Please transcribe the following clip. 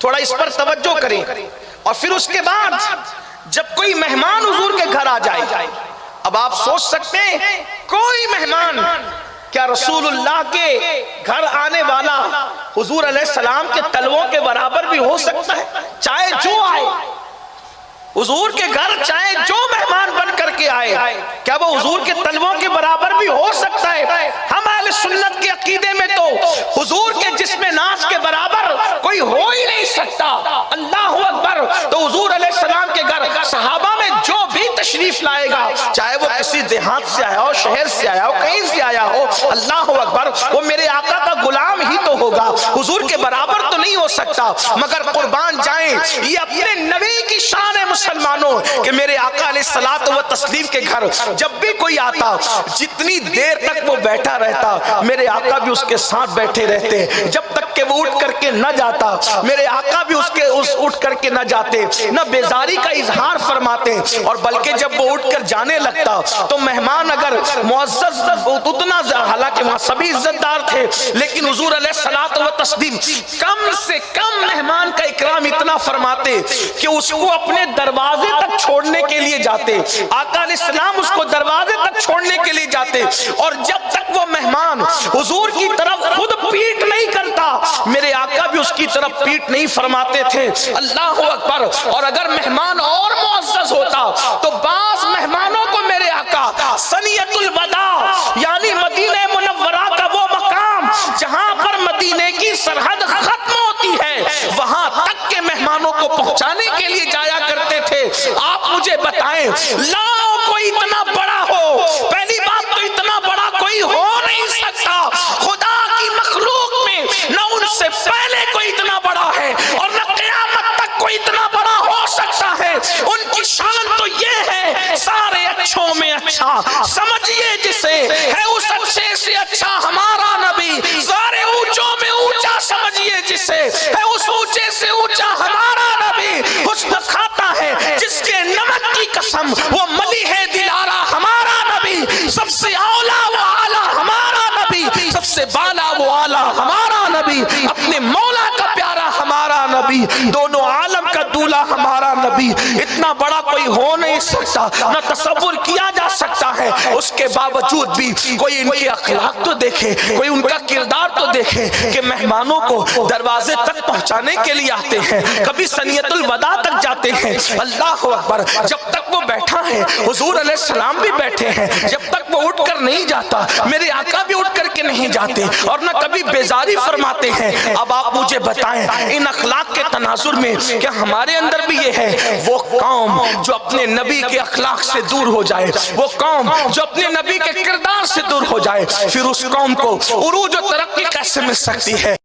تھوڑا اس پر توجہ کریں. اور پھر اس کے بعد جب کوئی مہمان حضور کے گھر آ جائے، اب آپ سوچ سکتے ہیں کوئی مہمان، کیا رسول اللہ کے گھر آنے والا حضور علیہ السلام کے تلووں کے برابر بھی ہو سکتا ہے؟ چاہے جو آئے حضور کے گھر، چاہے جو مہمان بن کر کے آئے، کیا وہ حضور کے تلووں کے برابر بھی ہو سکتا ہے؟ ہم اہل سنت کے عقیدے میں تو حضور کے جسم ناز کے برابر کوئی ہو ہی نہیں سکتا. اللہ اکبر. تو حضور علیہ السلام کے گھر صحابہ میں جو بھی تشریف لائے گا، چاہے وہ کسی دیہات سے آیا ہو، شہر سے آیا ہو، کہیں سے آیا ہو، اللہ اکبر، وہ میرے آقا کا غلام ہی تو ہوگا، حضور کے برابر تو نہیں ہو سکتا. مگر قربان جائیں، یہ اپنے نبی کی شان ہے مسلمانوں کہ میرے آقا علیہ الصلوۃ والتسلیم کے گھر جب بھی کوئی آتا، جتنی دیر تک وہ بیٹھا رہتا، میرے آقا بھی اس کے ساتھ بیٹھے رہتے. جب تک کہ وہ اٹھ کر کے نہ جاتا، میرے آقا بھی اٹھ کر کے نہ جاتے، نہ بیزاری کا اظہار فرماتے. اور بلکہ جب وہ اٹھ کر جانے لگتا تو مہمان اگر معزز اتنا، حالانکہ وہاں سبھی عزت دار تھے، لیکن حضور علیہ الصلوۃ والتسلیم کم سے کم مہمان کا اکرام اتنا فرماتے کہ اس کو اپنے دروازے تک چھوڑنے کے لیے جاتے. آقا علیہ السلام اس کو دروازے تک چھوڑنے کے لیے جاتے، اور جب تک وہ مہمان حضور کی طرف خود پیٹ نہیں کرتا، میرے آقا بھی اس کی طرف پیٹ نہیں فرماتے تھے. اللہ اکبر. اور اگر مہمان اور معزز ہوتا تو بعض مہمانوں کو میرے آقا ثنیۃ الوداع، یعنی مدینہ منورہ کا وہ مقام جہاں پر مدینے کی سرحد ختم ہوتی ہے، وہاں تک کے مہمانوں کو پہنچانے کے لیے جایا کرتے تھے. آپ مجھے بتائیں، لاؤ کوئی اتنا بڑا ہو، پہلی بات تو اتنا بڑا کوئی ہو نہیں سکتا. خدا کی مخلوق میں نہ ان سے پہلے کوئی اتنا بڑا ہے اور نہ قیامت تک کوئی اتنا بڑا ہو سکتا ہے. ان کی شان تو یہ ہے، سارے اچھوں میں اچھا سمجھیے جسے، ہے اس اچھے سے اچھا ہمارا نبی. سارے اونچوں میں اونچا سمجھیے جسے، ہے اس اونچے سے اونچا ہمارا نبی. حسن کھاتا ہے جس کے نمک کی قسم، وہ ملی ہے دلارا ہمارا نبی. سب سے اولا و اعلیٰ ہمارا نبی، سب سے بالا و اعلیٰ ہمارا نبی، اپنے مولا کا پیارا ہمارا نبی، دونوں عالم کا دولہا ہمارا نبی. اتنا بڑا کوئی ہو نہیں سکتا، نہ تصور کیا جا سکتا ہے. اس کے باوجود بھی کوئی ان کے اخلاق تو دیکھے، کوئی ان کا کردار تو دیکھے کہ مہمانوں کو دروازے تک پہنچانے کے لیے آتے ہیں، کبھی ثنیۃ الوداع تک جاتے ہیں. اللہ اکبر. جب تک وہ بیٹھا ہے حضور علیہ السلام بھی بیٹھے ہیں، جب تک وہ اٹھ کر نہیں جاتا، میرے آقا بھی اٹھ کر کے نہیں جاتے اور نہ کبھی بیزاری فرماتے ہیں. اب آپ مجھے بتائیں، ان اخلاق کے تناظر میں کیا ہمارے اندر بھی یہ ہے؟ وہ قوم جو اپنے نبی کے اخلاق سے دور ہو جائے، وہ قوم جو اپنے نبی کے کردار سے دور ہو جائے، پھر اس قوم کو عروج و ترقی کیسے مل سکتی ہے؟